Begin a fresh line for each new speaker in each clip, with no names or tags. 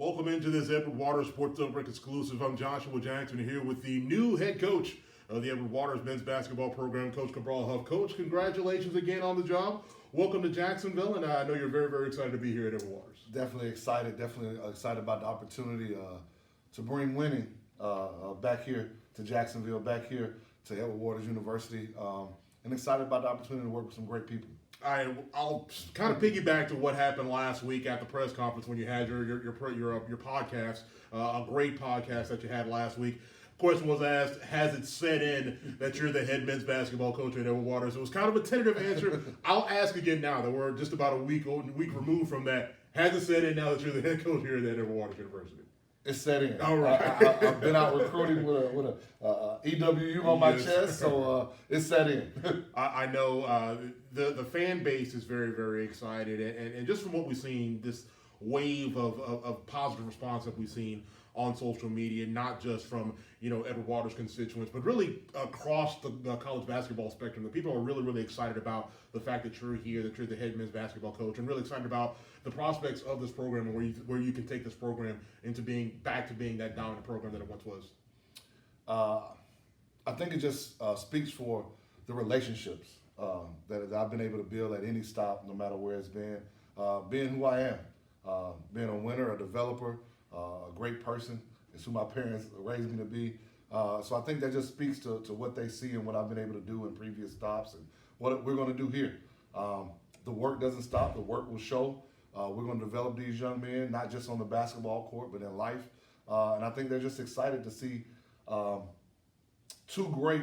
Welcome into this Edward Waters Sports Outbreak exclusive. I'm Joshua Jackson here with the new head coach of the Edward Waters men's basketball program, Coach Cabral Huff. Coach, congratulations again on the job. Welcome to Jacksonville, and I know you're very, very excited to be here at Edward Waters.
Definitely excited about the opportunity to bring winning back here to Jacksonville, back here to Edward Waters University, and excited about the opportunity to work with some great people.
I'll kind of piggyback to what happened last week at the press conference when you had your podcast, a great podcast that you had last week. Question was asked, has it set in that you're the head men's basketball coach at Edward Waters? It was kind of a tentative answer. I'll ask again now that we're just about a week removed from that. Has it set in now that you're the head coach here at Edward Waters University?
It's set in.
All right.
I've been out recruiting with a EWU on my chest, so it's set in.
I know the fan base is very, very excited, and just from what we've seen, this wave of positive response that we've seen on social media, not just from Edward Waters constituents, but really across the college basketball spectrum. The people are really, really excited about the fact that you're here, that you're the head men's basketball coach, and really excited about the prospects of this program and where you can take this program into being back to being that dominant program that it once was.
I think it just speaks for the relationships that I've been able to build at any stop, no matter where it's been. Being who I am, being a winner, a developer, a great person. It's who my parents raised me to be. So I think that just speaks to what they see and what I've been able to do in previous stops and what we're going to do here. The work doesn't stop. The work will show. We're going to develop these young men, not just on the basketball court, but in life. And I think they're just excited to see two great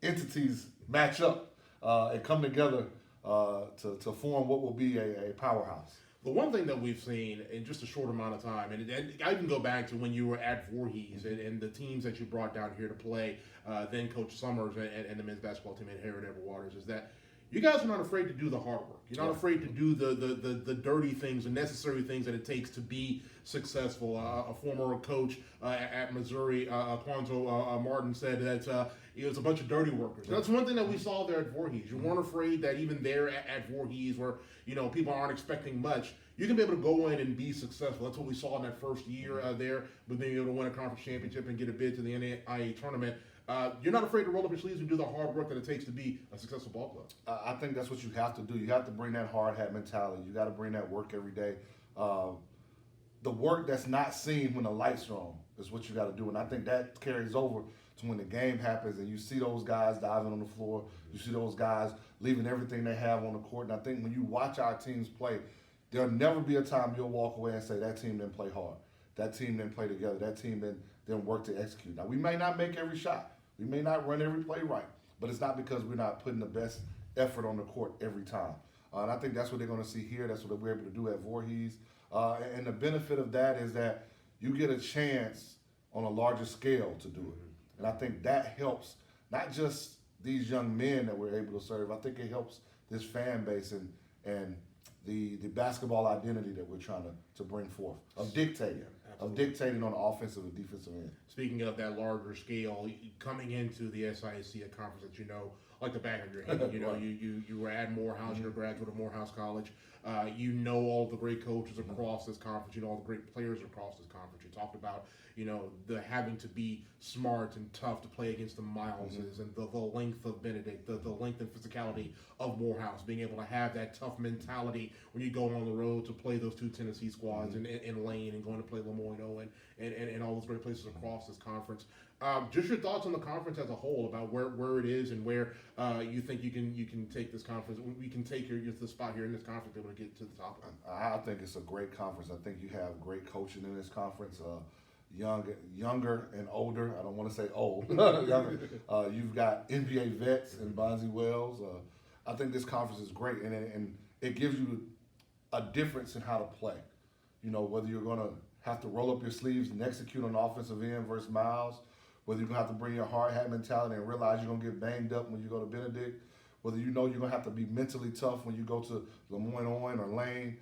entities match up and come together to form what will be a powerhouse.
The one thing that we've seen in just a short amount of time, and I can go back to when you were at Voorhees and the teams that you brought down here to play, then Coach Summers and the men's basketball team at Edward Waters, is that you guys are not afraid to do the hard work. You're not afraid to do the dirty things, the necessary things that it takes to be successful. A former coach at Missouri, Quanzo Martin, said that it was a bunch of dirty workers. That's one thing that we saw there at Voorhees. You weren't afraid that even there at Voorhees, where people aren't expecting much, you can be able to go in and be successful. That's what we saw in that first year there, with being able to win a conference championship and get a bid to the NAIA tournament. You're not afraid to roll up your sleeves and do the hard work that it takes to be a successful ball club.
I think that's what you have to do. You have to bring that hard hat mentality. You got to bring that work every day. The work that's not seen when the lights are on is what you got to do. And I think that carries over to when the game happens and you see those guys diving on the floor. You see those guys leaving everything they have on the court. And I think when you watch our teams play, there'll never be a time you'll walk away and say that team didn't play hard. That team didn't play together. That team didn't work to execute. Now, we may not make every shot. We may not run every play right, but it's not because we're not putting the best effort on the court every time. And I think that's what they're going to see here. That's what we're able to do at Voorhees. And the benefit of that is that you get a chance on a larger scale to do it. And I think that helps not just these young men that we're able to serve. I think it helps this fan base and the basketball identity that we're trying to bring forth, of dictating on the offensive and defensive end.
Speaking of that larger scale, coming into the SIAC, a conference that like the back of your hand. You were at Morehouse, you're a graduate of Morehouse College. You know all the great coaches across this conference. You know all the great players across this conference. You talked about the having to be smart and tough to play against the Mileses and the length of Benedict, the length and physicality of Morehouse, being able to have that tough mentality when you go on the road to play those two Tennessee squads in Lane and going to play Lemoyne and all those great places across this conference. Just your thoughts on the conference as a whole, about where it is and where you think you can take this conference. We can take the spot here in this conference to be able to get to the top.
I think it's a great conference. I think you have great coaching in this conference. Younger and older. I don't want to say old. Younger. You've got NBA vets in Bonzi Wells. I think this conference is great, and it gives you a difference in how to play. Whether you're going to have to roll up your sleeves and execute on the offensive end versus Miles, whether you're going to have to bring your hard hat mentality and realize you're going to get banged up when you go to Benedict, whether you're going to have to be mentally tough when you go to Lemoyne or Lane,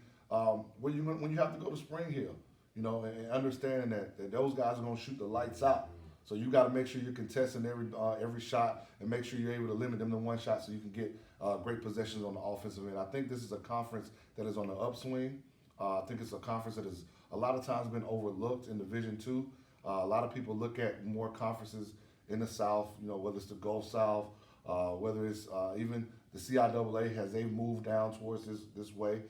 when you have to go to Spring Hill, and understanding that those guys are going to shoot the lights out. So you got to make sure you're contesting every shot and make sure you're able to limit them to one shot so you can get great possessions on the offensive end. I think this is a conference that is on the upswing. I think it's a conference that is a lot of times been overlooked in Division Two. A lot of people look at more conferences in the South, whether it's the Gulf South, whether it's even the CIAA has they moved down towards this way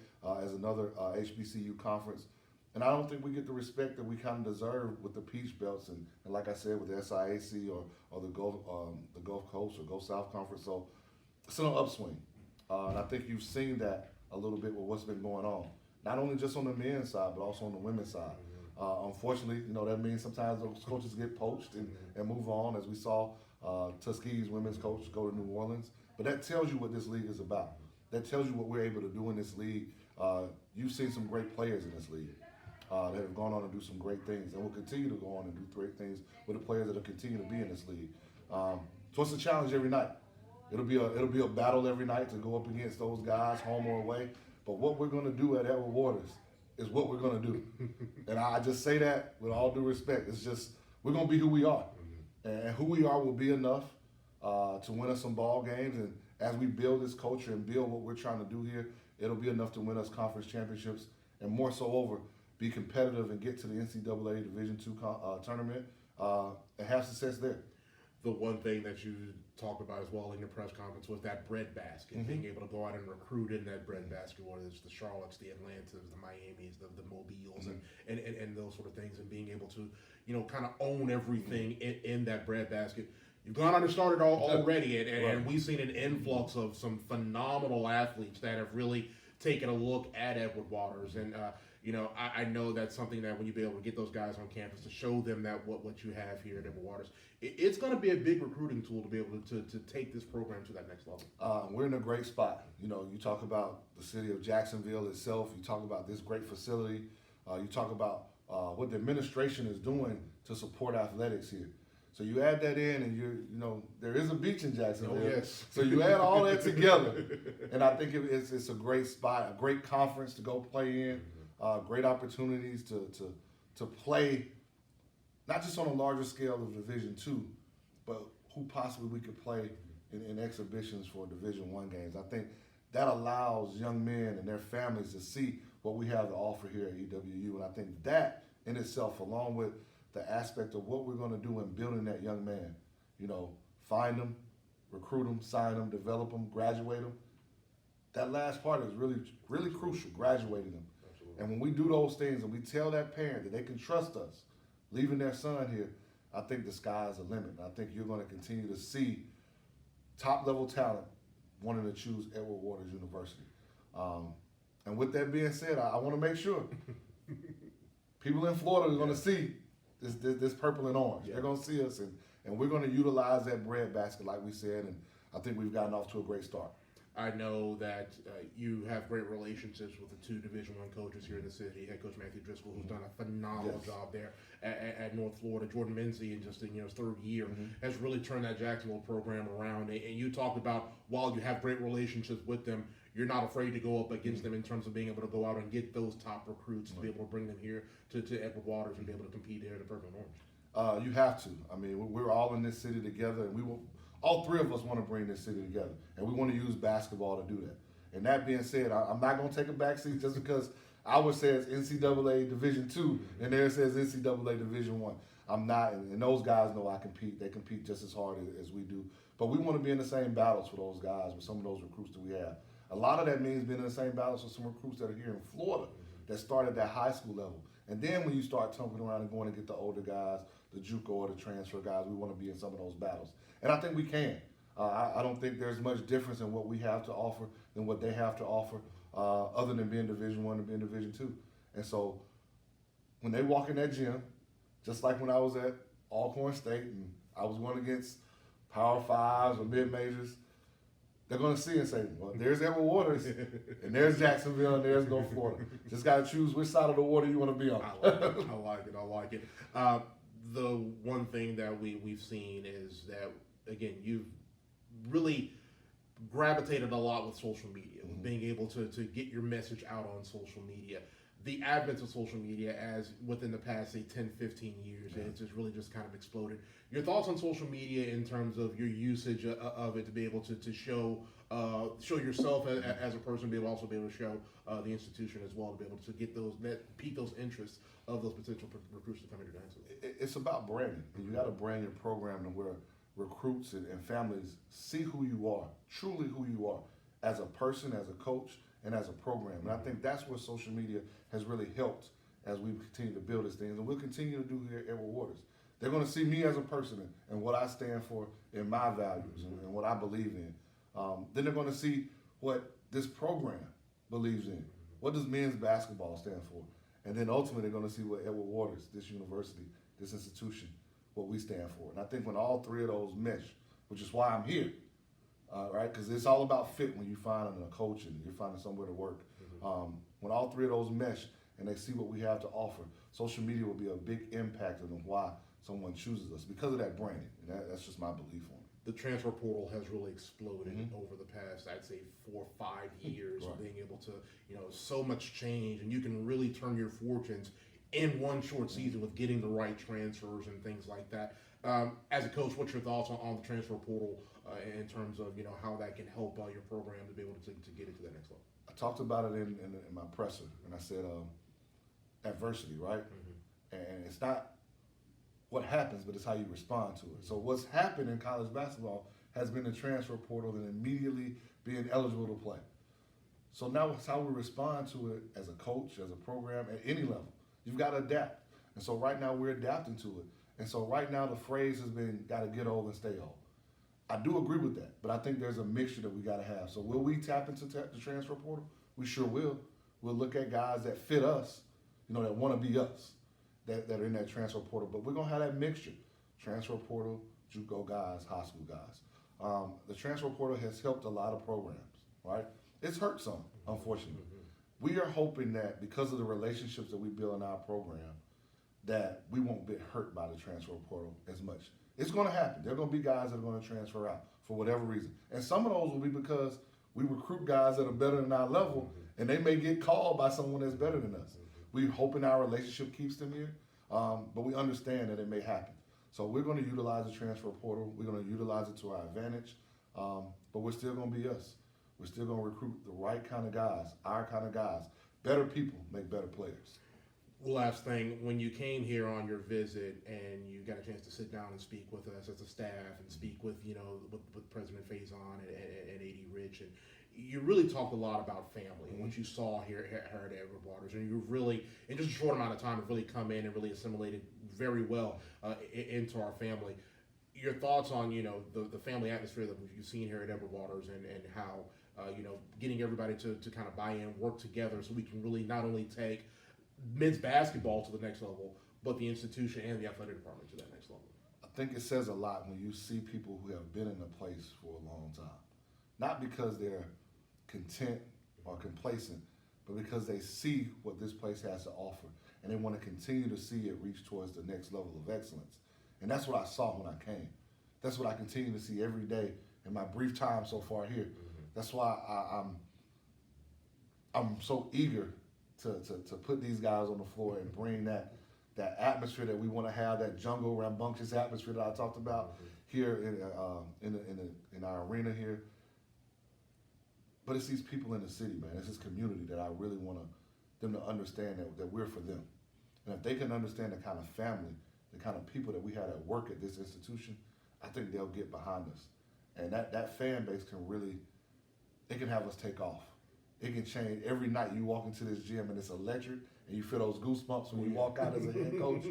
as another HBCU conference. And I don't think we get the respect that we kind of deserve with the Peach Belts and like I said, with the SIAC or the Gulf Coast or Gulf South Conference. So it's an upswing. And I think you've seen that a little bit with what's been going on. Not only just on the men's side, but also on the women's side. Unfortunately, that means sometimes those coaches get poached and move on, as we saw Tuskegee's women's coach go to New Orleans. But that tells you what this league is about. That tells you what we're able to do in this league. You've seen some great players in this league that have gone on to do some great things and will continue to go on and do great things with the players that will continue to be in this league. So it's a challenge every night. It'll be a battle every night to go up against those guys, home or away. But what we're going to do at Edward Waters is what we're going to do. And I just say that with all due respect. It's just we're going to be who we are. And who we are will be enough to win us some ball games. And as we build this culture and build what we're trying to do here, it'll be enough to win us conference championships and more so over, be competitive and get to the NCAA Division II tournament and have success there.
The one thing that you talked about as well in your press conference was that bread basket, being able to go out and recruit in that bread basket, whether it's the Charlottes, the Atlantas, the Miamis, the Mobiles, and those sort of things, and being able to, kind of own everything in that bread basket. You've gone on and started already, and we've seen an influx of some phenomenal athletes that have really taken a look at Edward Waters. And, I know that's something that when you be able to get those guys on campus to show them that what you have here at Edward Waters, it's going to be a big recruiting tool to be able to take this program to that next level.
We're in a great spot. You talk about the city of Jacksonville itself. You talk about this great facility. You talk about what the administration is doing to support athletics here. So you add that in, and there is a beach in Jacksonville.
Oh, yes.
So you add all that together, and I think it's a great spot, a great conference to go play in, great opportunities to play, not just on a larger scale of Division II, but who possibly we could play in exhibitions for Division I games. I think that allows young men and their families to see what we have to offer here at EWU, and I think that in itself, along with the aspect of what we're going to do in building that young man, find them, recruit them, sign them, develop them, graduate them. That last part is really, really crucial, graduating them. Absolutely. And when we do those things and we tell that parent that they can trust us, leaving their son here, I think the sky is the limit. And I think you're going to continue to see top-level talent wanting to choose Edward Waters University. And with that being said, I want to make sure people in Florida are going to see this purple and orange. Yeah. They're going to see us, and we're going to utilize that bread basket like we said, and I think we've gotten off to a great start.
I know that you have great relationships with the two Division I coaches here in the city. Head coach Matthew Driscoll, who's done a phenomenal job there at North Florida. Jordan Menzie, in just his third year, has really turned that Jacksonville program around. And you talked about, while you have great relationships with them, you're not afraid to go up against them in terms of being able to go out and get those top recruits to be able to bring them here to Edward Waters and be able to compete there in the purple and orange.
You have to. I mean, we're all in this city together, and we will. All three of us want to bring this city together, and we want to use basketball to do that. And that being said, I'm not going to take a backseat just because ours says NCAA Division II and theirs says NCAA Division I. I'm not, and those guys know I compete. They compete just as hard as we do. But we want to be in the same battles for those guys with some of those recruits that we have. A lot of that means being in the same battles with some recruits that are here in Florida that start at that high school level. And then when you start tumbling around and going to get the older guys, the JUCO or the transfer guys, we want to be in some of those battles. And I think we can. I don't think there's much difference in what we have to offer than what they have to offer, other than being Division I and being Division II. And so when they walk in that gym, just like when I was at Alcorn State and I was going against Power Fives or mid-majors, they're going to see and say, well, there's Edward Waters, and there's Jacksonville, and there's Gulf Florida. Just got to choose which side of the water you want to be on.
I like it. The one thing that we've seen is that, again, you've really gravitated a lot with social media, with being able to get your message out on social media. the advent of social media as within the past, say, 10, 15 years, and it's just really just kind of exploded. Your thoughts on social media in terms of your usage of it to be able to show yourself as a person, be able also be able to show the institution as well, to be able to get pique those interests of those potential recruits to come into dance.
It's about branding. You got to brand your program to where recruits and families see who you are, truly who you are, as a person, as a coach, and as a program. And I think that's where social media has really helped as we continue to build these things. And we'll continue to do here at Edward Waters. They're going to see me as a person and what I stand for and my values and what I believe in. Then they're going to see what this program believes in. What does men's basketball stand for? And then ultimately they're going to see what Edward Waters, this university, this institution, what we stand for. And I think when all three of those mesh, which is why I'm here, right? Because it's all about fit when you find a coach and you're finding somewhere to work. When all three of those mesh and they see what we have to offer, social media will be a big impact on why someone chooses us because of that branding. And that's just my belief on it.
The transfer portal has really exploded over the past, I'd say, 4 or 5 years,
Right.
being able to, so much change, and you can really turn your fortunes in one short season with getting the right transfers and things like that. As a coach, what's your thoughts on the transfer portal in terms of, how that can help your program to be able to get it to that next level?
I talked about it in my presser, and I said adversity, right? And it's not what happens, but it's how you respond to it. So what's happened in college basketball has been the transfer portal and immediately being eligible to play. So now it's how we respond to it as a coach, as a program, at any level. You've got to adapt. And so right now we're adapting to it. And so right now the phrase has been, got to get old and stay old. I do agree with that, but I think there's a mixture that we got to have. So will we tap into the transfer portal? We sure will. We'll look at guys that fit us, that want to be us, that are in that transfer portal. But we're going to have that mixture. Transfer portal, JUCO guys, high school guys. The transfer portal has helped a lot of programs, right? It's hurt some, unfortunately. We are hoping that because of the relationships that we build in our program, that we won't get hurt by the transfer portal as much. It's going to happen. There are going to be guys that are going to transfer out for whatever reason. And some of those will be because we recruit guys that are better than our level, and they may get called by someone that's better than us. We're hoping our relationship keeps them here, but we understand that it may happen. So we're going to utilize the transfer portal. We're going to utilize it to our advantage, but we're still going to be us. We're still going to recruit the right kind of guys, our kind of guys. Better people make better players.
Last thing, when you came here on your visit and you got a chance to sit down and speak with us as a staff and speak with, with President Faison and A.D. Rich, and you really talked a lot about family and what you saw here at Edward Waters, and you've really, in just a short amount of time, have really come in and really assimilated very well into our family. Your thoughts on, the family atmosphere that you've seen here at Edward Waters and how, getting everybody to kind of buy in, work together so we can really not only take men's basketball to the next level, but the institution and the athletic department to that next level.
I think it says a lot when you see people who have been in a place for a long time. Not because they're content or complacent, but because they see what this place has to offer and they want to continue to see it reach towards the next level of excellence. And that's what I saw when I came. That's what I continue to see every day in my brief time so far here. That's why I'm so eager to put these guys on the floor and bring that atmosphere that we want to have, that jungle rambunctious atmosphere that I talked about here in our arena here. But it's these people in the city, man. It's this community that I really want them to understand that we're for them. And if they can understand the kind of family, the kind of people that we had at work at this institution, I think they'll get behind us. And that fan base can really, it can have us take off. It can change. Every night you walk into this gym and it's electric and you feel those goosebumps when you walk out as a head coach.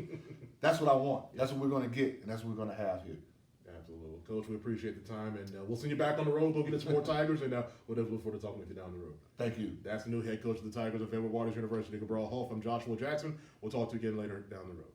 That's what I want. That's what we're going to get, and that's what we're going to have here.
Absolutely. Coach, we appreciate the time, and we'll send you back on the road, go get us more Tigers, and we'll look forward to talking with you down the road.
Thank you.
That's the new head coach of the Tigers of Edward Waters University, Cabral Huff. I'm Joshua Jackson. We'll talk to you again later down the road.